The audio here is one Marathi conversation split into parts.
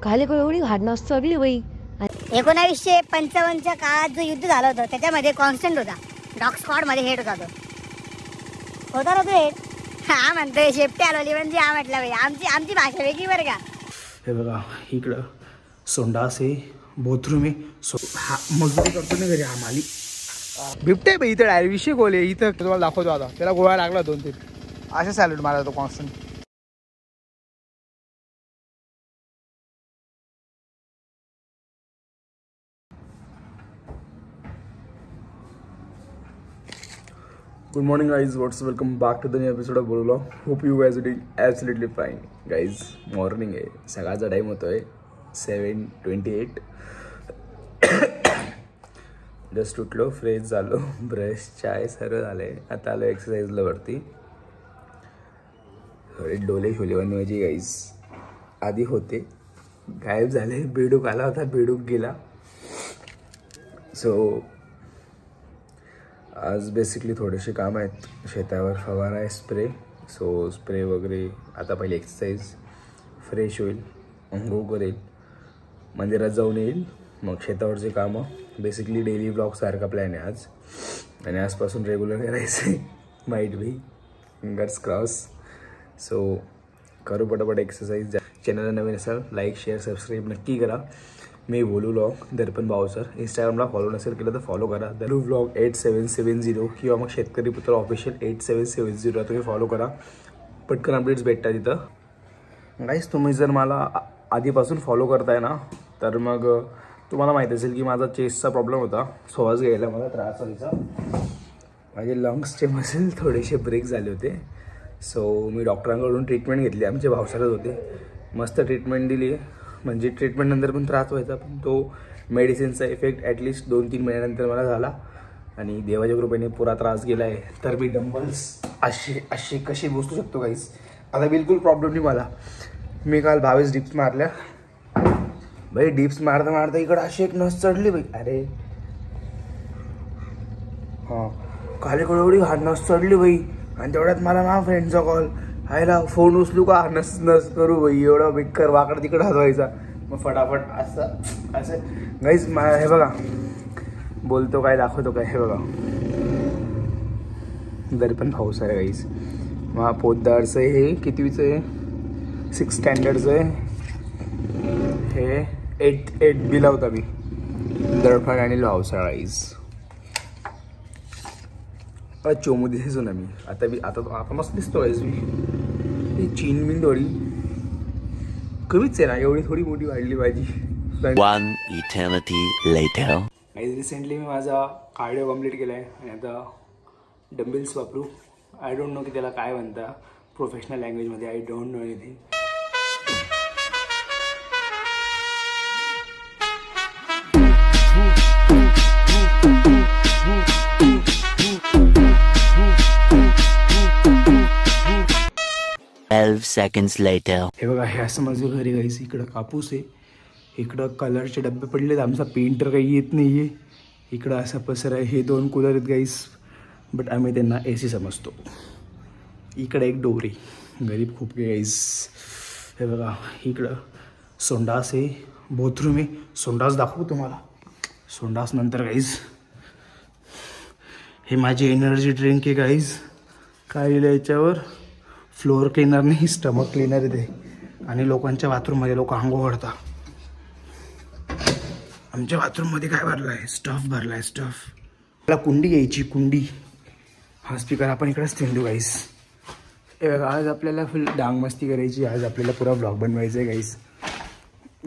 काले एवढी घाट चढली बाई. 1955च्या काळात जो युद्ध झालं होतं त्याच्यामध्ये कॉन्स्टंट होता. डॉग स्क्वॉड मध्ये हेड होता तो ना तो हेड. हा म्हणतोय शेपटी आलोली म्हणजे हा म्हटलं बाई आमची भाषा वेगळी बरं का. हे बघा इकडं सोंडास आहे, बोथरूम आहे. हा मजदूरी करतो ना घरी आम्हाली. बिबटे बाई इथं डायरेक्ट विषय गोले इथं तुम्हाला दाखवतो. आता त्याला गोळा लागला 2-3 असे सॅल्यूट मारला तो constant. Good morning guys, welcome back to the new episode of Bolula. Hope you guys are doing absolutely fine. Guys, morning आहे, सकाळचा टाइम होतोय 7:28. जस्ट उठलो, फ्रेश झालो, ब्रश चाय सर्व झाले. आता आलो एक्सरसाइजला वरती. थोडे डोले शोले बनवायचे गाईज. आधी होते गायब झाले. बेडूक आला होता, बेडूक गेला. सो आज बेसिकली थोडेसे काम आहेत. शेतावर फवारा आहे, स्प्रे. सो स्प्रे वगैरे. आता पहिले एक्सरसाइज, फ्रेश होईल, अंघोळ करेल, मंदिरात जाऊन येईल, मग शेतावरचे कामं. बेसिकली डेली ब्लॉगसारखा प्लॅन आहे आज. आणि आजपासून रेग्युलर करायचं आहे. Might be fingers crossed. So करू पटापट एक्सरसाइज. चॅनलला नवीन असाल लाईक शेअर सबस्क्राईब नक्की करा. मी बोलू व्लॉग दर्पण भाऊ सर. इंस्टाग्रामला फॉलो नसेल केलं तर फॉलो करा. दलू व्लॉग 8770 किंवा मग शेतकरी पुत्र ऑफिशियल 8770 तुम्ही फॉलो करा. पटकन अपडेट्स भेटतात तिथं. गाईस तुम्ही जर मला आधीपासून फॉलो करताय ना तर मग तुम्हाला माहीत असेल की माझा चेस्टचा प्रॉब्लेम होता. श्वास घ्यायला मला त्रास व्हायचा. माझे लंग्सचे मसल थोडेसे ब्रेक झाले होते. सो मी डॉक्टरांकडून ट्रीटमेंट घेतली. आमचे भावसारच होते, मस्त ट्रीटमेंट दिली. म्हणजे ट्रीटमेंटनंतर पण त्रास व्हायचा, पण तो मेडिसिनचा इफेक्ट ॲटलिस्ट 2-3 महिन्यानंतर मला झाला. आणि देवाच्या कृपेने पुरा त्रास गेला आहे. तर मी डंबल्स असे कसे बसू शकतो गाईस. आता बिलकुल प्रॉब्लेम नाही मला. मी काल 22 डिप्स मारल्या भाई. डिप्स मारता मारता इकडं अशी एक नस चढली बाई. अरे हां, कालीकडे एवढी नस चढली बाई. आणि तेवढ्यात मला माझ्या फ्रेंडचा कॉल. हायला फोन उचलू का, नस करू बाई. एवढा बेकार वाकड तिकडं हलवायचा. मग फटाफट असं गाईज. हे बघा बोलतो काय दाखवतो काय. हे बघा दर्पण भाऊस आहे गाईज. मग पोद्दारचं आहे. हे कितवीचं आहे? 6th स्टँडर्डचं आहे. हे 8B होता मी. दर्पण आणि भाऊसा गाईज. चोमू दिसायचो ना मी. आता मस्त दिसतो गाईज मी. चीन बिन थोडी कमीच आहे ना, एवढी थोडी मोठी वाढली माझी. One eternity later. Guys recently मी माझा कार्डिओ कम्प्लीट केला आहे. आणि आता डंबेल्स वापरू. आय डोंट नो की त्याला काय म्हणता प्रोफेशनल लँग्वेजमध्ये. I don't know anything. seconds later. हे बघा हे असं माझं घरी गाईस. इकडं कापूस आहे, इकडं कलरचे डबे पडलेत. आमचा पेंटर काही येत नाही आहे. इकडं असा पसर आहे. हे 2 कूलर आहेत गाईस, बट आम्ही त्यांना AC समजतो. इकडे एक डोरी. गरीब खूप गाईस. हे बघा इकडं सोंडास आहे, बोथरूम आहे. सोंडास दाखवू तुम्हाला. सोंडास नंतर गाईस. हे माझी एनर्जी ड्रिंक आहे गाईज. काय लिहिलं याच्यावर? फ्लोअर क्लीनर नाही, स्टमक क्लीनर आहे ते. आणि लोकांच्या बाथरूममध्ये लोक आंघोळ करतात. आमच्या बाथरूममध्ये काय भरलं आहे? स्टफ भरला आहे, स्टफ. मला कुंडी घ्यायची, कुंडी. हा स्पीकर आपण इकडेच ठेवू गाईस. हे बघा आज आपल्याला फुल डांग मस्ती करायची. आज आपल्याला पुरा ब्लॉग बनवायचा आहे गाईस.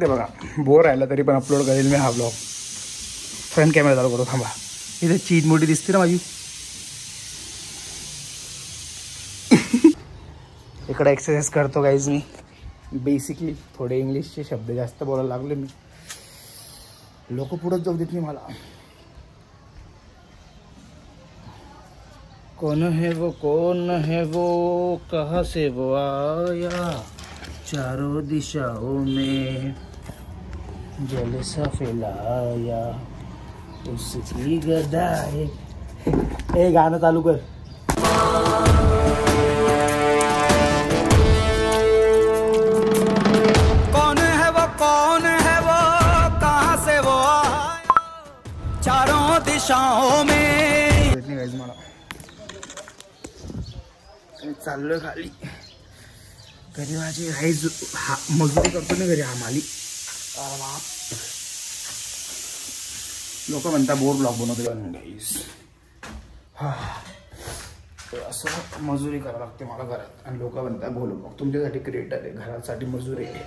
ते बघा बोर राहिला तरी पण अपलोड करेल मी हा ब्लॉग. फ्रंट कॅमेरा चालू करू थांबा. इथे चीज मोठी दिसते ना माझी. इकडे एक्सरसाइज करतो गाईज मी. बेसिकली थोडे इंग्लिशचे शब्द जास्त बोलायला लागले मी. लोक पुढंच जाऊ देत नाही मला. कौन है वो कहाँ से वो आया, चारों दिशाओं में जलसा फैलाया, उसकी गदा है. हे गाणं चालू कर. कौन दिशाओं में। मला चाललोय खाली घरी. माझी गाईज मजुरी करतो ना घरी आम्हाली. लोक म्हणता बोर ब्लॉग बनवतो गाईज. असं मजुरी करावं लागते मला घरात. आणि लोक म्हणतात बोल ब्लॉग तुमच्यासाठी क्रिएटर आहे, घरासाठी मजुरी आहे.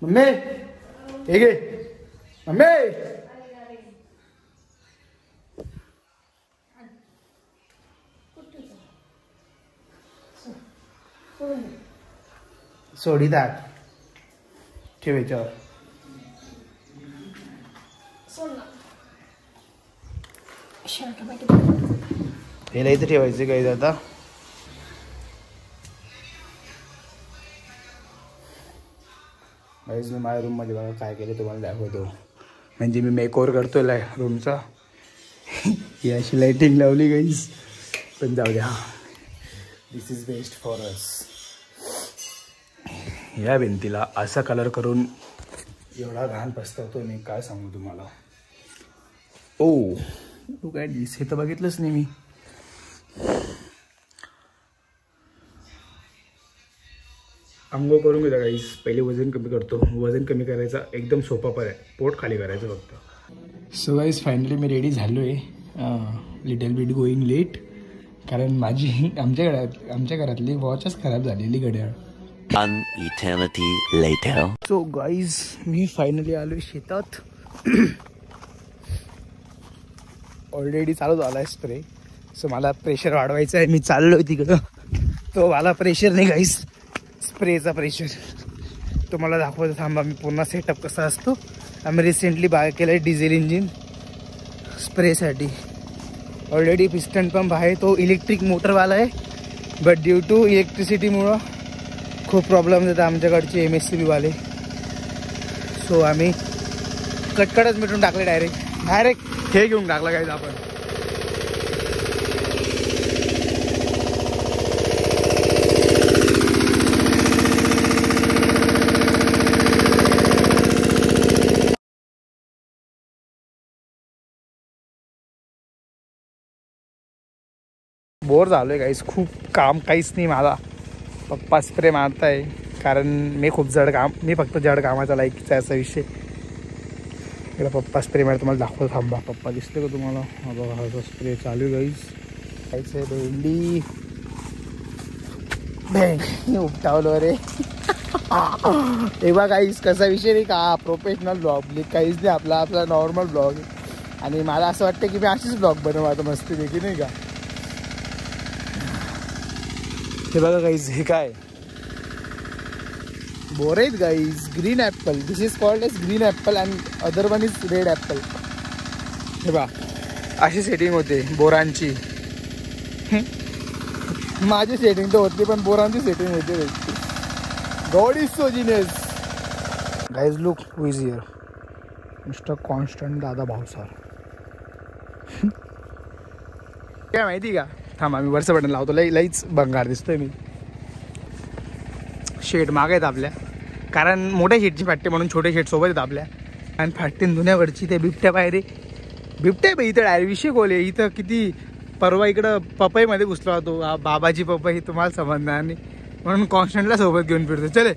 मम्मी हे घे मम्मी. सोडी दाट ठेव याच्यावर. हेला इथे ठेवायचं काही आता. गाईज मी माझ्या रूममध्ये बघा काय केलं तुम्हाला दाखवतो. म्हणजे मी मेकओव्हर करतोय रूमचा. ही अशी लाईटिंग लावली गाईज. पण जाऊ द्या, दिस इज बेस्ट फॉर अस. या भिंतीला असा कलर करून एवढा घाण पस्तावतो मी काय सांगू तुम्हाला. ओ तू काय दिस हे तर बघितलंच नाही मी. अंघोळ करून घेता गाईस. पहिले वजन कमी करतो. वजन कमी करायचा एकदम सोपा पण आहे. पोट खाली करायचं फक्त. सो गाईस फायनली मी रेडी झालो आहे. लिटल बिट गोईंग लेट कारण माझी आमच्या घरातली वॉचच खराब झालेली घड्याळ. One eternity later. So guys मी फायनली आलो शेतात. ऑलरेडी चालू झाला आहे स्प्रे. सो मला प्रेशर वाढवायचं आहे. मी चाललो आहे तिकडं. तो मला प्रेशर नाही गाईस, स्प्रेचा प्रेशर. तुम्हाला दाखवतो थांबा मी पूर्ण सेटअप कसा असतो. आम्ही रिसेंटली बाय केलं आहे डिझेल इंजिन स्प्रेसाठी. ऑलरेडी पिस्टन पंप आहे, तो इलेक्ट्रिक मोटरवाला आहे. बट ड्यू टू इलेक्ट्रिसिटीमुळं खूप प्रॉब्लेम येतात आमच्याकडचे MSCB वाले. सो आम्ही कटकटच मिटून टाकले. डायरेक्ट हे घेऊन टाकला काय आपण. बोर झालोय गाईस. खूप काम काहीच नाही मला. पप्पा स्प्रे मारताय कारण मी खूप मी फक्त जड कामाचा लायकीचा असा विषय. इकडे पप्पा स्प्रे मारतो. तुम्हाला दाखवतो थांबा. पप्पा दिसले का तुम्हाला. हा बघा हा स्प्रे चालू गाईस. काहीच आहे भेंडी उपटावलो रे. हे बघा गाईस कसा विषय नाही का. प्रोफेशनल ब्लॉग काहीच नाही आपला नॉर्मल ब्लॉग. आणि मला असं वाटतं की मी अशीच ब्लॉग बनवू आता मस्ती देखील नाही का. हे बघा गाईज हे काय बोर आहेत guys. Green apple. This is called as green apple and other one is red apple. हे बघा अशी सेटिंग होते बोरांची. माझी सेटिंग तर होती पण बोरांची सेटिंग होते. God is so genius. Guys look who is here. Mister constant दादा भावसार. काय माहिती का. थांबा मी वरचं बटन लावतो. लईच भंगार दिसतोय मी. शेड माग आहेत आपल्या कारण मोठ्या शेडची फाटते म्हणून छोटे शेड सोबत आहेत आपल्या. आणि फाटतीन दुनियावरची ते बिबट्या पायरे. बिबट्या इथं डायरेक्ट विषय गोले. इथं किती परवा इकडं पपईमध्ये घुसला होतो. बाबाजी पपई तुम्हाला समजणार नाही म्हणून कॉन्स्टंटला सोबत घेऊन फिरतो. चले.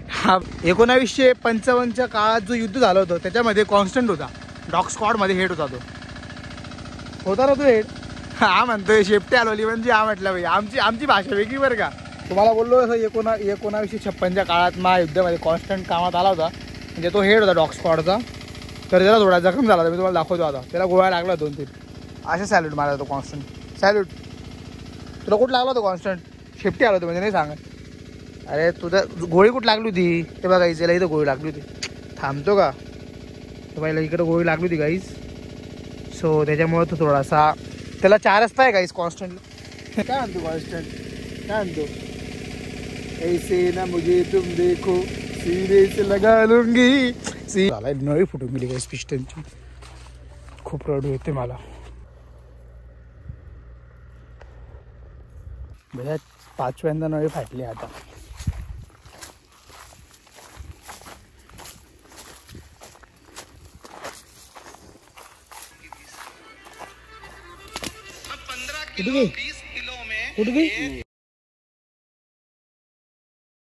हा 1955च्या काळात जो युद्ध झालं होतं त्याच्यामध्ये कॉन्स्टंट होता. डॉग स्क्वॉडमध्ये हेड होता. तो होता ना तो हेड. हा म्हणतोय शेपटी आलोली म्हणजे हा म्हटलं भाई आमची भाषा वेगळी बरं का. तुम्हाला बोललो असं 1956च्या काळात महायुद्धामध्ये कॉन्स्टंट कामात आला होता. म्हणजे तो हेड होता डॉग स्क्वॉडचा. तर त्याला थोडा जखम झाला होता. मी तुम्हाला दाखवतो आता. त्याला गोळ्या लागला 2-3 असे. सॅल्यूट मारला होतो कॉन्स्टंट. सॅल्यूट. तुला कुठं लागला होता कॉन्स्टंट. शेपटी आलं होतं म्हणजे नाही सांगत. अरे तुझं गोळी कुठं लागली होती. ते बघा गाईज याला इथं गोळी लागली होती. थांबतो का. तर पहिला इकडं गोळी लागली होती गाईज. सो त्याच्यामुळे तो थोडासा त्याला 4 रस्ता आहे गाईज कॉन्स्टंट. काय म्हणतो कॉन्स्टंट. काय म्हणतो. ऐसे ना मुझे तुम देखो सीने से लगा लूंगी. झाला नळी फुटून गेली गाईज पिस्टनची. खूप रडू येते मला. भैया 5व्यांदा नळी फाटली आता. कुठे गई?